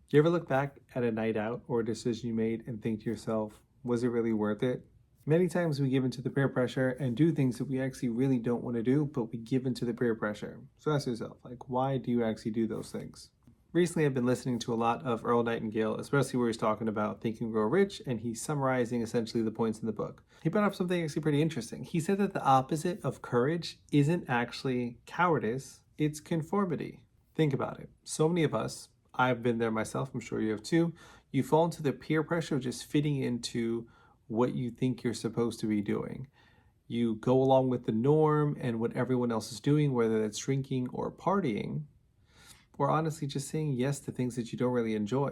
You ever look back at a night out or a decision you made and think to yourself, was it really worth it? Many times we give into the peer pressure and do things that we actually really don't want to do, but we give into the peer pressure. So ask yourself, why do you actually do those things? Recently, I've been listening to a lot of Earl Nightingale, especially where he's talking about Think and Grow Rich, and he's summarizing essentially the points in the book. He brought up something actually pretty interesting. He said that the opposite of courage isn't actually cowardice, it's conformity. Think about it. So many of us, I've been there myself, I'm sure you have too, you fall into the peer pressure of just fitting into what you think you're supposed to be doing. You go along with the norm and what everyone else is doing, whether that's drinking or partying, or honestly just saying yes to things that you don't really enjoy.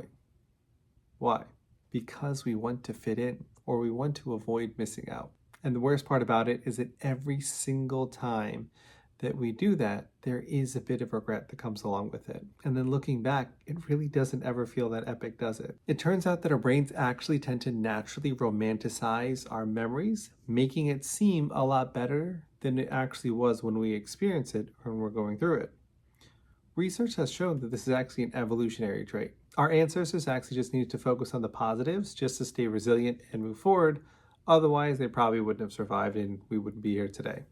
Why? Because we want to fit in or we want to avoid missing out. And the worst part about it is that every single time that we do that, there is a bit of regret that comes along with it. And then looking back, it really doesn't ever feel that epic, does it? It turns out that our brains actually tend to naturally romanticize our memories, making it seem a lot better than it actually was when we experience it or when we're going through it. Research has shown that this is actually an evolutionary trait. Our ancestors actually just needed to focus on the positives just to stay resilient and move forward. Otherwise, they probably wouldn't have survived and we wouldn't be here today.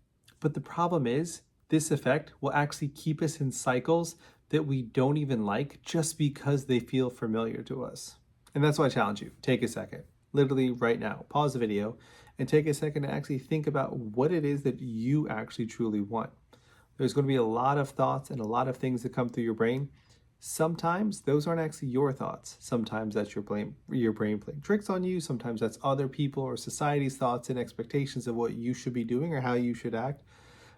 But the problem is, this effect will actually keep us in cycles that we don't even like just because they feel familiar to us. And that's why I challenge you. Take a second, literally right now, pause the video and take a second to actually think about what it is that you actually truly want. There's going to be a lot of thoughts and a lot of things that come through your brain. Sometimes those aren't actually your thoughts. Sometimes that's your brain playing tricks on you. Sometimes that's other people or society's thoughts and expectations of what you should be doing or how you should act.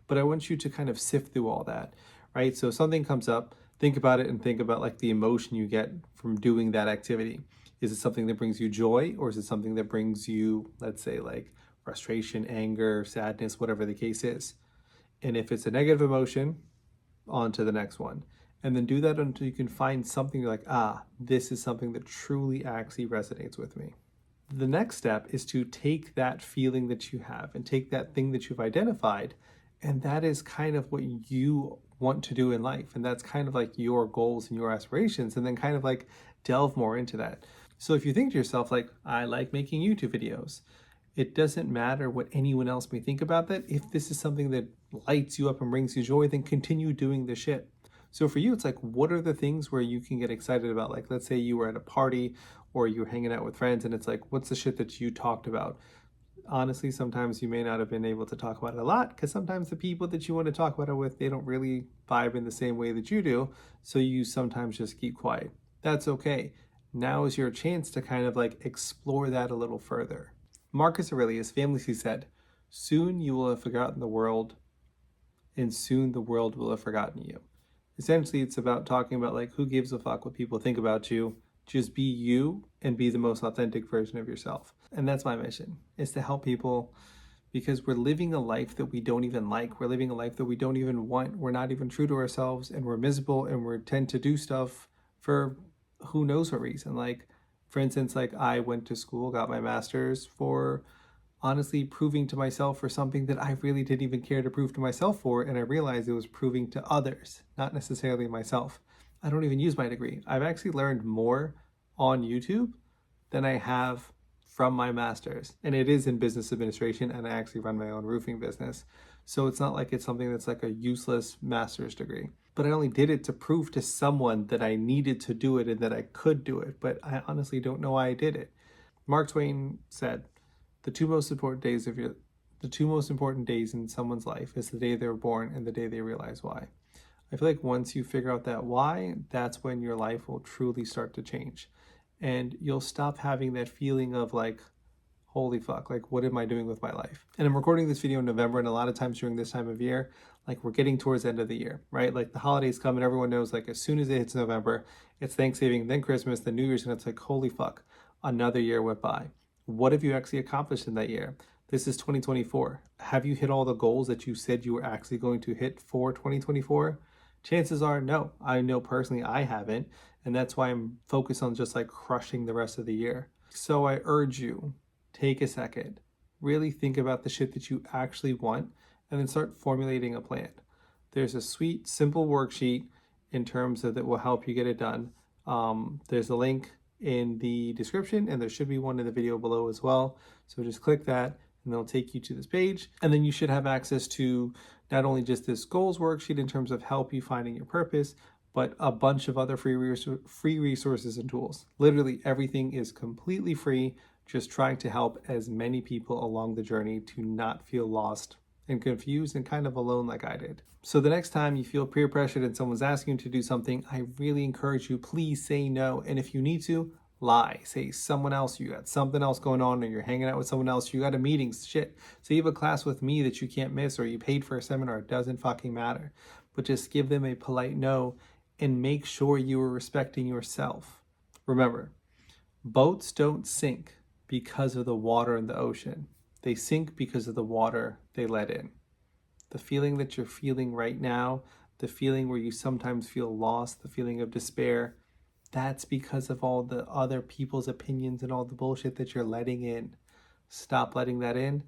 But I want you to kind of sift through all that, right? So something comes up, think about it and think about the emotion you get from doing that activity. Is it something that brings you joy, or is it something that brings you, let's say, frustration, anger, sadness, whatever the case is? And if it's a negative emotion, on to the next one. And then do that until you can find something you're like, this is something that truly actually resonates with me. The next step is to take that feeling that you have and take that thing that you've identified, and that is kind of what you want to do in life. And that's kind of your goals and your aspirations, and then kind of delve more into that. So if you think to yourself, I like making YouTube videos, it doesn't matter what anyone else may think about that. If this is something that lights you up and brings you joy, then continue doing the shit. So for you, it's what are the things where you can get excited about? Let's say you were at a party or you were hanging out with friends and it's what's the shit that you talked about? Honestly, sometimes you may not have been able to talk about it a lot because sometimes the people that you want to talk about it with, they don't really vibe in the same way that you do. So you sometimes just keep quiet. That's okay. Now is your chance to kind of explore that a little further. Marcus Aurelius famously said, "Soon you will have forgotten the world, and soon the world will have forgotten you." Essentially, it's about talking about who gives a fuck what people think about you. Just be you and be the most authentic version of yourself. And that's my mission, is to help people, because we're living a life that we don't even like. We're living a life that we don't even want. We're not even true to ourselves, and we're miserable, and we tend to do stuff for who knows what reason. For instance, I went to school, got my master's for honestly proving to myself for something that I really didn't even care to prove to myself for, and I realized it was proving to others, not necessarily myself. I don't even use my degree. I've actually learned more on YouTube than I have from my master's, and it is in business administration, and I actually run my own roofing business. So it's not like it's something that's a useless master's degree. But I only did it to prove to someone that I needed to do it and that I could do it, but I honestly don't know why I did it. Mark Twain said, the two most important days in someone's life is the day they were born and the day they realize why. I feel once you figure out that why, that's when your life will truly start to change. And you'll stop having that feeling of holy fuck, what am I doing with my life? And I'm recording this video in November, and a lot of times during this time of year, we're getting towards the end of the year, right? The holidays come and everyone knows as soon as it hits November, it's Thanksgiving, then Christmas, then New Year's, and it's holy fuck, another year went by. What have you actually accomplished in that year? This is 2024. Have you hit all the goals that you said you were actually going to hit for 2024? Chances are no. I know personally I haven't, and that's why I'm focused on just crushing the rest of the year. So I urge you, take a second, really think about the shit that you actually want, and then start formulating a plan. There's a sweet, simple worksheet in terms of that will help you get it done. There's a link in the description, and there should be one in the video below as well. So just click that and they'll take you to this page. And then you should have access to not only just this goals worksheet in terms of help you finding your purpose, but a bunch of other free resources and tools. Literally everything is completely free, just trying to help as many people along the journey to not feel lost and confused and kind of alone like I did. So the next time you feel peer pressured and someone's asking you to do something, I really encourage you, please say no. And if you need to, lie. Say someone else, you got something else going on, or you're hanging out with someone else, you got a meeting, shit. So you have a class with me that you can't miss, or you paid for a seminar, it doesn't fucking matter. But just give them a polite no and make sure you are respecting yourself. Remember, boats don't sink because of the water in the ocean. They sink because of the water they let in. The feeling that you're feeling right now, the feeling where you sometimes feel lost, the feeling of despair, that's because of all the other people's opinions and all the bullshit that you're letting in. Stop letting that in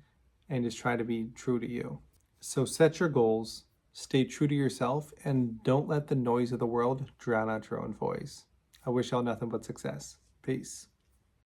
and just try to be true to you. So set your goals, stay true to yourself, and don't let the noise of the world drown out your own voice. I wish y'all nothing but success. Peace.